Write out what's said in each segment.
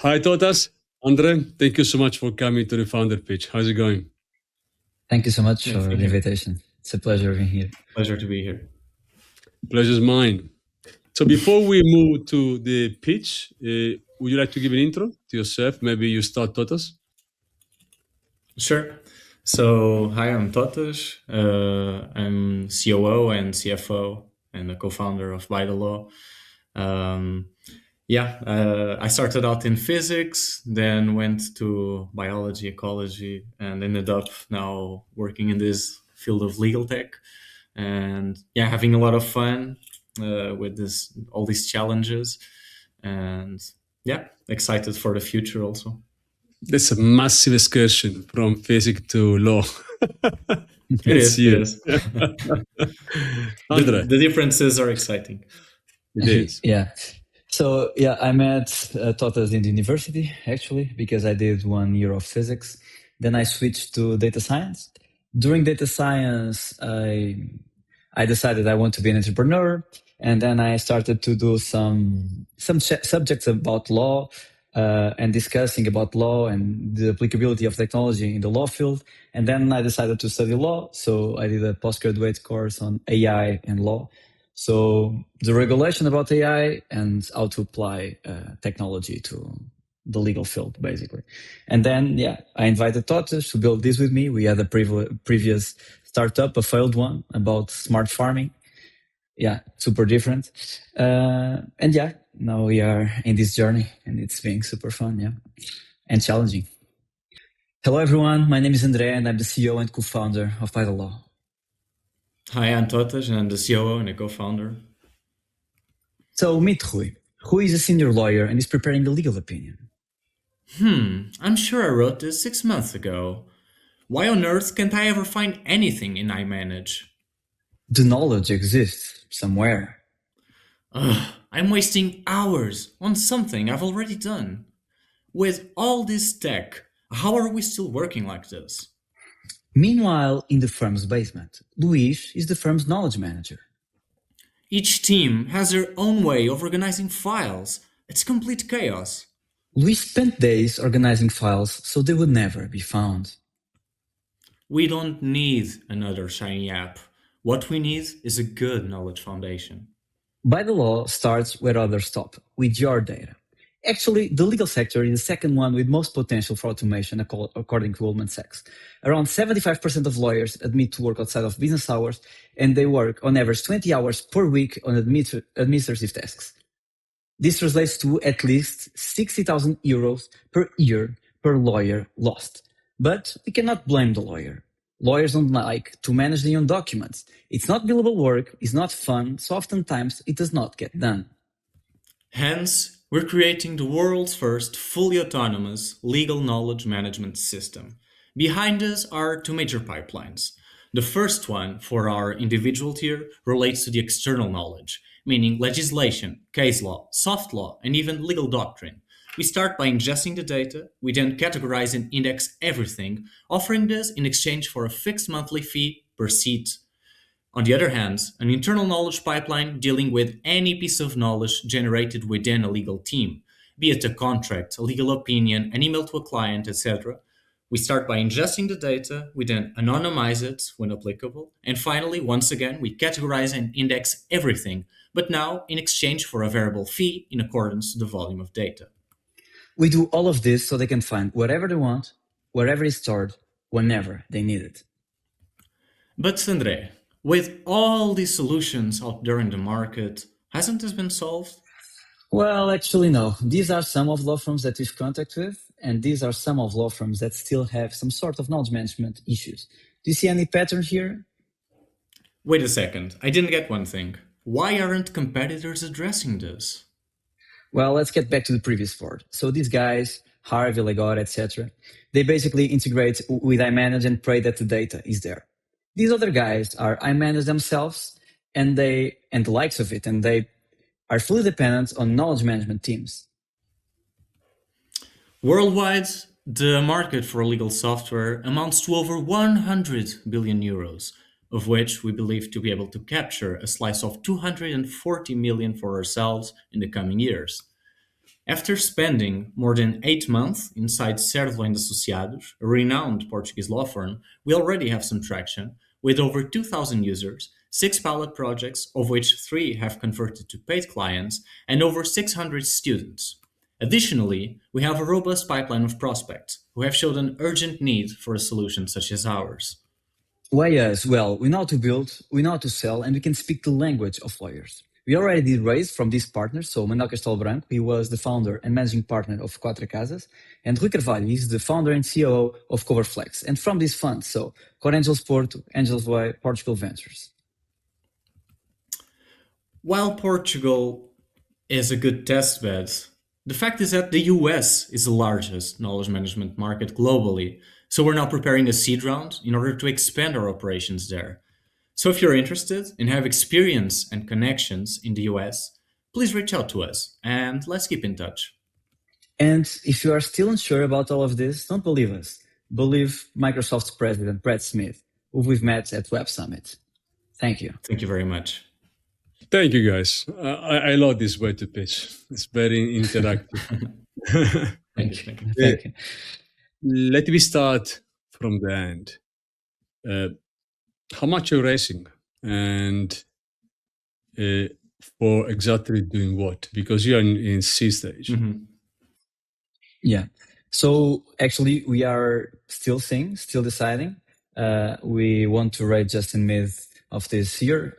Hi, Totas. Andre, thank you so much for coming to the founder pitch. How's it going? Thank you so much Yeah, for thank the you. invitation. It's a pleasure being here. Pleasure to be here. Pleasure's mine. So before we move to the pitch, would you like to give an intro to yourself? Maybe you start, Totas. Sure. So, hi, I'm Totas. I'm COO and CFO and a co-founder of ByTheLaw. I started out in physics, then went to biology, ecology, and ended up now working in this field of legal tech. And having a lot of fun with all these challenges. And excited for the future also. That's a massive excursion from physics to law. It is. Andre. The differences are exciting. It is. Yeah. So I met Totas in the university actually because I did 1 year of physics. Then I switched to data science. During data science, I decided I want to be an entrepreneur, and then I started to do some subjects about law and discussing about law and the applicability of technology in the law field. And then I decided to study law, so I did a postgraduate course on AI and law. So the regulation about AI and how to apply technology to the legal field, basically. And then, I invited Totas to build this with me. We had a previous startup, a failed one, about smart farming. Super different. Now we are in this journey and it's being super fun, and challenging. Hello, everyone. My name is André and I'm the CEO and co-founder of ByTheLaw. Hi, I'm Totas and I'm the COO and a co-founder. So meet Rui. Rui is a senior lawyer and is preparing a legal opinion. I'm sure I wrote this 6 months ago. Why on earth can't I ever find anything in iManage? The knowledge exists somewhere. I'm wasting hours on something I've already done. With all this tech, how are we still working like this? Meanwhile, in the firm's basement, Luis is the firm's knowledge manager. Each team has their own way of organizing files. It's complete chaos. Luis spent days organizing files so they would never be found. We don't need another shiny app. What we need is a good knowledge foundation. ByTheLaw starts where others stop, with your data. Actually, the legal sector is the second one with most potential for automation, according to Goldman Sachs. Around 75% of lawyers admit to work outside of business hours, and they work on average 20 hours per week on administrative tasks. This translates to at least 60,000 euros per year per lawyer lost. But we cannot blame the lawyer. Lawyers don't like to manage their own documents. It's not billable work, it's not fun, so oftentimes it does not get done. Hence, we're creating the world's first fully autonomous legal knowledge management system. Behind us are 2 major pipelines. The first one, for our individual tier, relates to the external knowledge, meaning legislation, case law, soft law, and even legal doctrine. We start by ingesting the data, we then categorize and index everything, offering this in exchange for a fixed monthly fee per seat. On the other hand, an internal knowledge pipeline dealing with any piece of knowledge generated within a legal team, be it a contract, a legal opinion, an email to a client, etc. We start by ingesting the data, we then anonymize it when applicable, and finally, once again, we categorize and index everything, but now in exchange for a variable fee in accordance to the volume of data. We do all of this so they can find whatever they want, wherever it's stored, whenever they need it. But André, with all these solutions out there in the market, hasn't this been solved? Well, actually, no. These are some of law firms that we've contact with, and these are some of law firms that still have some sort of knowledge management issues. Do you see any pattern here? Wait a second, I didn't get one thing. Why aren't competitors addressing this? Well, let's get back to the previous part. So these guys, Harvey, Legor, etc., they basically integrate with iManage and pray that the data is there. These other guys are iManage themselves and the likes of it, and they are fully dependent on knowledge management teams. Worldwide, the market for legal software amounts to over 100 billion euros, of which we believe to be able to capture a slice of 240 million for ourselves in the coming years. After spending more than 8 months inside Servo and Associados, a renowned Portuguese law firm, we already have some traction with over 2,000 users, 6 pilot projects, of which 3 have converted to paid clients, and over 600 students. Additionally, we have a robust pipeline of prospects who have showed an urgent need for a solution such as ours. Why, yes, well, we know how to build, we know how to sell, and we can speak the language of lawyers. We already did raise from these partners, so Manuel Castelo Branco, he was the founder and managing partner of Quatro Casas, and Rui Carvalho is the founder and COO of Coverflex. And from these funds, so Core Angels Porto, Angels Way, Portugal Ventures. While Portugal is a good test bed, the fact is that the US is the largest knowledge management market globally. So we're now preparing a seed round in order to expand our operations there. So if you're interested and have experience and connections in the US, please reach out to us and let's keep in touch. And if you are still unsure about all of this, don't believe us. Believe Microsoft's president, Brad Smith, who we've met at Web Summit. Thank you. Thank you very much. Thank you, guys. I love this way to pitch. It's very interactive. Thank you. Thank you. Let me start from the end. How much you're raising and for exactly doing what? Because you're in C stage. Mm-hmm. Yeah. So actually, we are still deciding. We want to raise just in mid of this year.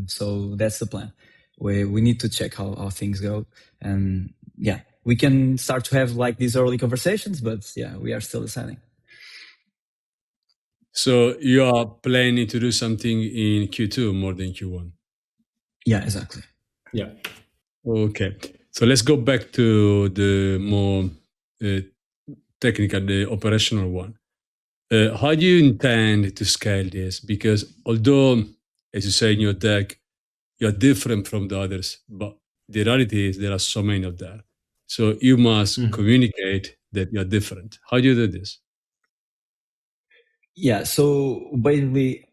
So that's the plan. We need to check how things go. And yeah, we can start to have like these early conversations, but yeah, we are still deciding. So you are planning to do something in Q2 more than Q1? Yeah, exactly. Yeah. Okay. So let's go back to the more technical, the operational one. How do you intend to scale this? Because although, as you say in your deck, you're different from the others, but the reality is there are so many of that. So you must communicate that you're different. How do you do this? Yeah, so basically,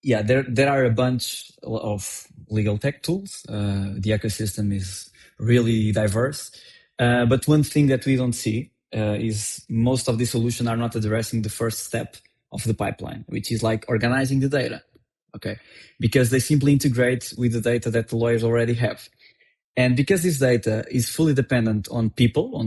yeah, there are a bunch of legal tech tools. The ecosystem is really diverse. But one thing that we don't see is most of the solutions are not addressing the first step of the pipeline, which is like organizing the data. Okay, because they simply integrate with the data that the lawyers already have. And because this data is fully dependent on people,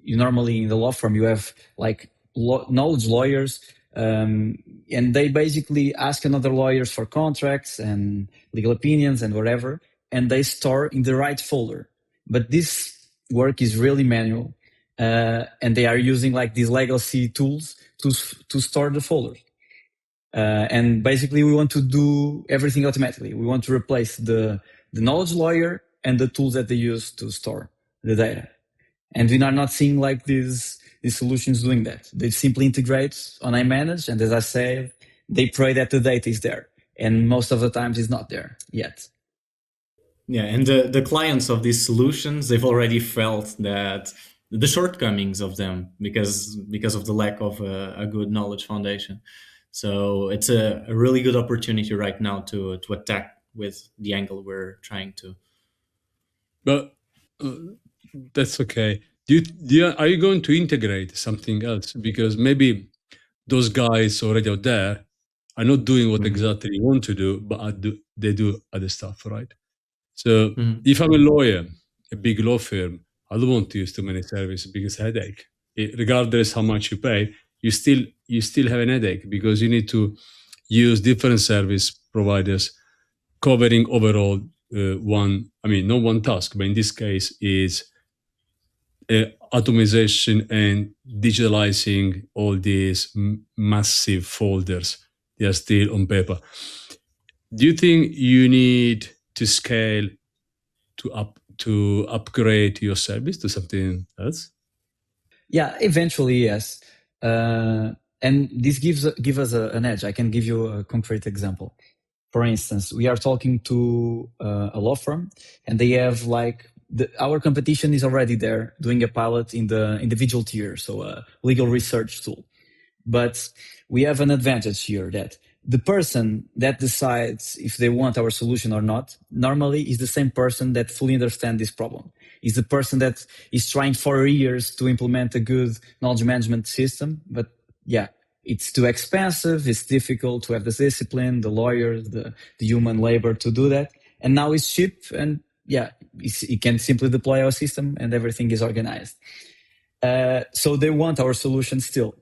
normally in the law firm, you have like knowledge lawyers, and they basically ask another lawyers for contracts and legal opinions and whatever, and they store in the right folder. But this work is really manual, and they are using like these legacy tools to store the folders. And basically, we want to do everything automatically. We want to replace the knowledge lawyer and the tools that they use to store the data. And we are not seeing like these solutions doing that. They simply integrate on iManage, and as I said, they pray that the data is there. And most of the times it's not there yet. Yeah, and the clients of these solutions, they've already felt that the shortcomings of them because of the lack of a good knowledge foundation. So it's a really good opportunity right now to attack with the angle we're trying to. But that's okay. Are you going to integrate something else? Because maybe those guys already out there are not doing what exactly you want to do, but they do other stuff, right? So if I'm a lawyer, a big law firm, I don't want to use too many services because it's a headache. Regardless how much you pay, you still have an headache because you need to use different service providers covering overall not one task, but in this case is automation and digitalizing all these massive folders. They are still on paper. Do you think you need to scale to upgrade your service to something else? Yeah, eventually, yes. And this gives us an edge. I can give you a concrete example. For instance, we are talking to a law firm, and they have like our competition is already there doing a pilot in the individual tier, so a legal research tool. But we have an advantage here that the person that decides if they want our solution or not normally is the same person that fully understands this problem. is the person that is trying for years to implement a good knowledge management system. But yeah, it's too expensive. It's difficult to have the discipline, the lawyers, the human labor to do that. And now it's cheap, and yeah, it can simply deploy our system and everything is organized. So they want our solution still.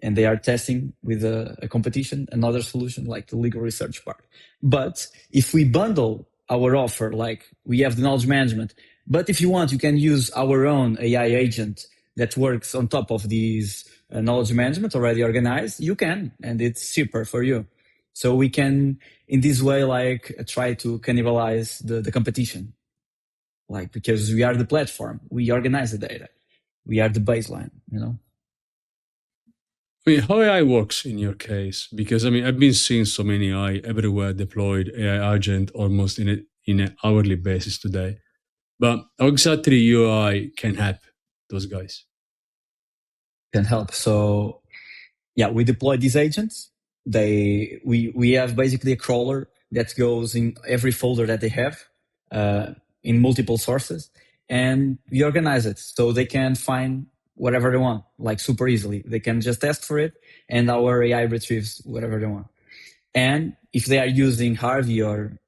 And they are testing with a competition, another solution like the legal research part. But if we bundle our offer, like we have the knowledge management, but if you want, you can use our own AI agent that works on top of these knowledge management already organized, you can, and it's cheaper for you. So we can, in this way, like try to cannibalize the competition. Like, because we are the platform, we organize the data, we are the baseline, you know? I mean, how AI works in your case? Because I mean, I've been seeing so many AI everywhere deployed AI agent almost in an hourly basis today. But how exactly UI can help those guys? Can help. So yeah, we deploy these agents. We have basically a crawler that goes in every folder that they have in multiple sources, and we organize it so they can find whatever they want, like super easily. They can just ask for it, and our AI retrieves whatever they want. And if they are using Harvey or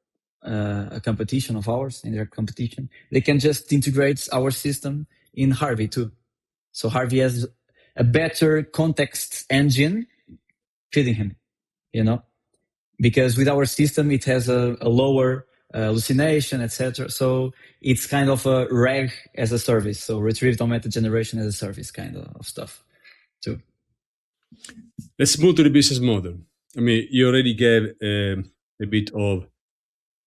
a competition of ours in their competition, they can just integrate our system in Harvey too. So Harvey has a better context engine feeding him, you know, because with our system, it has a lower hallucination, etc. So it's kind of a RAG as a service. So retrieved augmented generation as a service kind of stuff too. Let's move to the business model. I mean, you already gave a bit of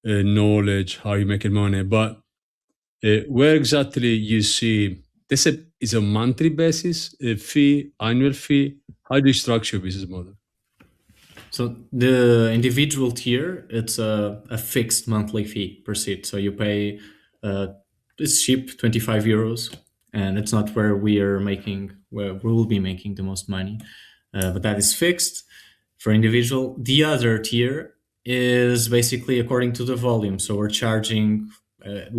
knowledge, how you make money, but where exactly you see this is a monthly basis, a fee, annual fee? How do you structure your business model? So the individual tier, it's a fixed monthly fee per seat. So you pay, it's cheap, 25 euros, and it's not where where we will be making the most money, but that is fixed for individual. The other tier is basically according to the volume. So we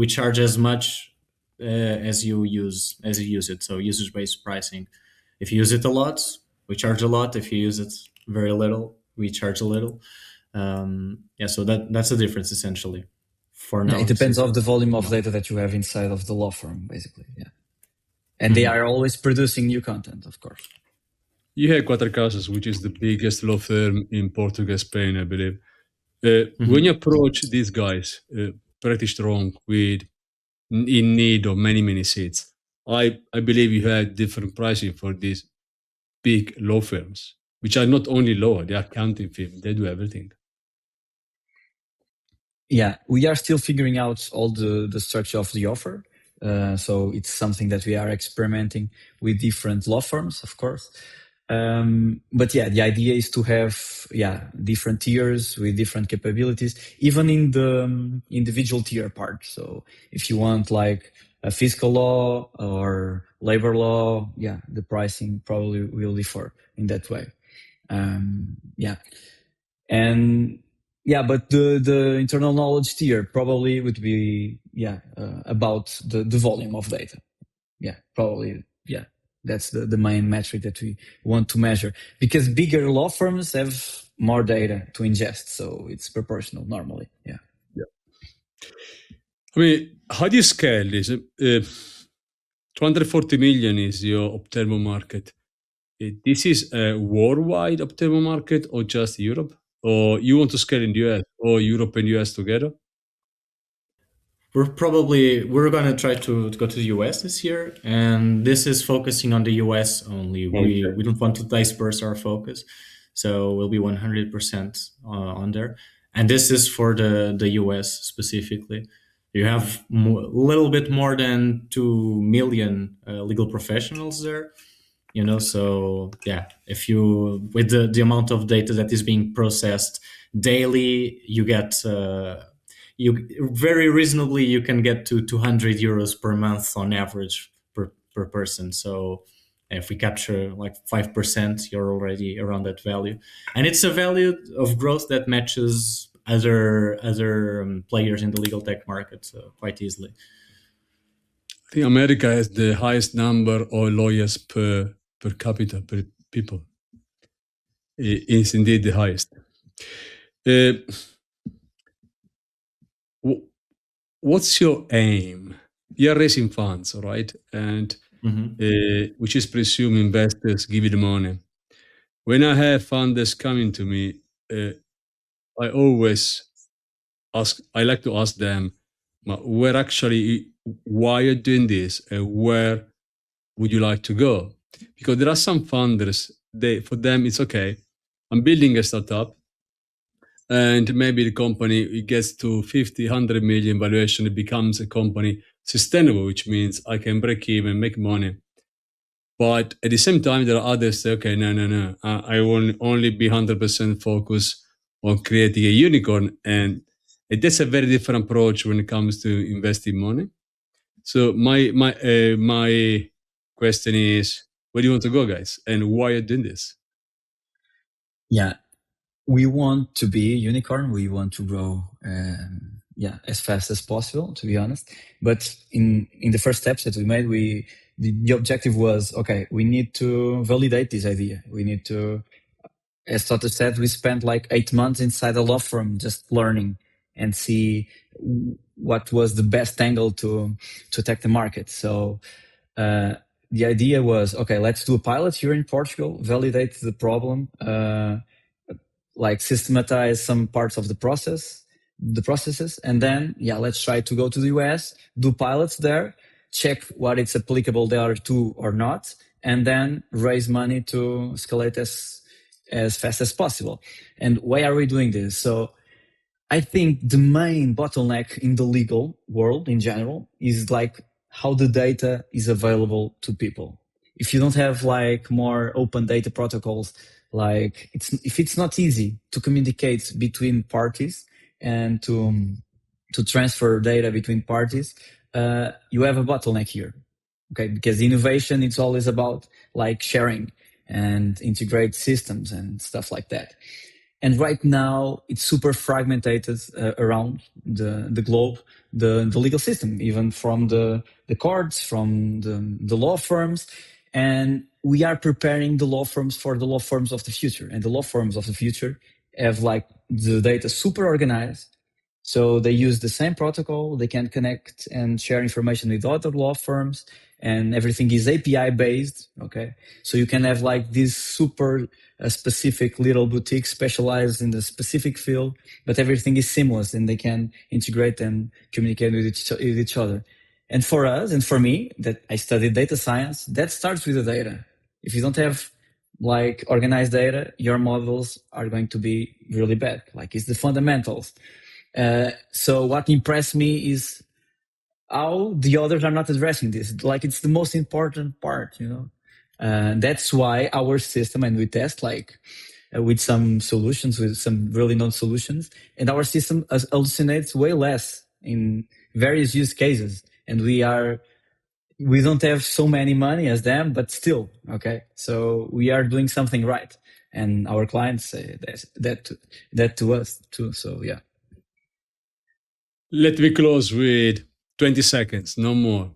charge as much as you use it. So usage-based pricing. If you use it a lot, we charge a lot. If you use it very little, we charge a little. So that's the difference essentially. For now, it depends on the volume of data that you have inside of the law firm, basically. Yeah, and they are always producing new content, of course. You had Quattro Casas, which is the biggest law firm in Portugal, Spain, I believe. When you approach these guys, pretty strong with in need of many seats, I believe you had different pricing for these big law firms, which are not only law, they are accounting firms, they do everything. Yeah, we are still figuring out all the structure of the offer. So it's something that we are experimenting with different law firms, of course. But yeah, the idea is to have different tiers with different capabilities, even in the individual tier part. So if you want like a fiscal law or labor law, the pricing probably will differ in that way. But the internal knowledge tier probably would be about the volume of data. That's the main metric that we want to measure, because bigger law firms have more data to ingest, so it's proportional normally. I mean, how do you scale this? 240 million is your Optimo market. This is a worldwide Optimo market or just Europe? Or you want to scale in the US or Europe and US together? We're going to try to go to the US this year, and this is focusing on the US only. Okay. We don't want to disperse our focus, so we'll be 100% on there. And this is for the US specifically. You have a little bit more than 2 million legal professionals there, so if you, with the amount of data that is being processed daily, you get you very reasonably you can get to 200 euros per month on average per person. So if we capture like 5%, you're already around that value, and it's a value of growth that matches other players in the legal tech market quite easily. think America has the highest number of lawyers per capita, per people. It is indeed the highest. What's your aim? You're raising funds, right? And which is presume investors give you the money. When I have funders coming to me, I always ask. I like to ask them, why you're doing this, and where would you like to go? Because there are some funders, for them it's okay. I'm building a startup, and maybe the company, it gets to 50, 100 million valuation, it becomes a company sustainable, which means I can break even, make money. But at the same time, there are others say, okay, no, I will only be 100% focused on creating a unicorn. And that's a very different approach when it comes to investing money. So my question is, where do you want to go, guys? And why are you doing this? Yeah, we want to be a unicorn. We want to grow as fast as possible, to be honest. But in the first steps that we made, the objective was, okay, we need to validate this idea. We need to, as Tota said, we spent like 8 months inside a law firm just learning and see what was the best angle to attack the market. So the idea was, okay, let's do a pilot here in Portugal, validate the problem, like systematize some parts of the processes, and then let's try to go to the US, do pilots there, check what it's applicable there to or not, and then raise money to escalate as fast as possible. And why are we doing this? So I think the main bottleneck in the legal world in general is like how the data is available to people. If you don't have like more open data protocols, like if it's not easy to communicate between parties and to transfer data between parties, you have a bottleneck here. Okay, because innovation, it's always about like sharing and integrate systems and stuff like that. And right now, it's super fragmented around the globe, the legal system, even from the courts, from the law firms. And we are preparing the law firms for the law firms of the future. And the law firms of the future have like the data super organized. So they use the same protocol. They can connect and share information with other law firms, and everything is API based. Okay. So you can have like this super specific little boutique specialized in the specific field, but everything is seamless and they can integrate and communicate with each other. And for us, and for me, that I studied data science, that starts with the data. If you don't have like organized data, your models are going to be really bad. Like it's the fundamentals. So what impressed me is how the others are not addressing this. Like it's the most important part, you know. That's why our system, and we test like with some solutions, with some really known solutions, and our system hallucinates way less in various use cases. And we don't have so many money as them, but still, okay. So we are doing something right, and our clients say that to us too. So yeah. Let me close with 20 seconds, no more.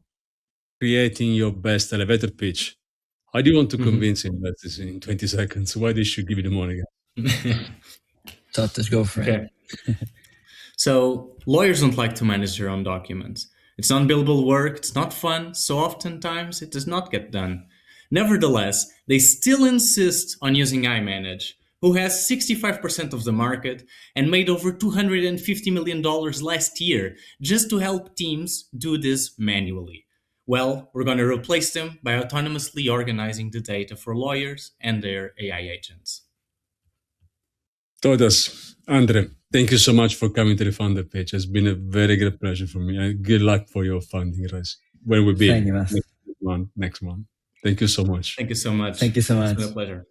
Creating your best elevator pitch. How do you want to convince investors in 20 seconds? Why they should give you the money? Totas, go for it. So lawyers don't like to manage their own documents. It's unbillable work, it's not fun, so oftentimes it does not get done. Nevertheless, they still insist on using iManage, who has 65% of the market and made over $250 million last year just to help teams do this manually. Well, we're going to replace them by autonomously organizing the data for lawyers and their AI agents. Totas, Andre, thank you so much for coming to the founder page. It's been a very great pleasure for me. And good luck for your funding raise. When will be Thank you, next one. Thank you so much. Thank you so much. Thank you so much. It's been a pleasure.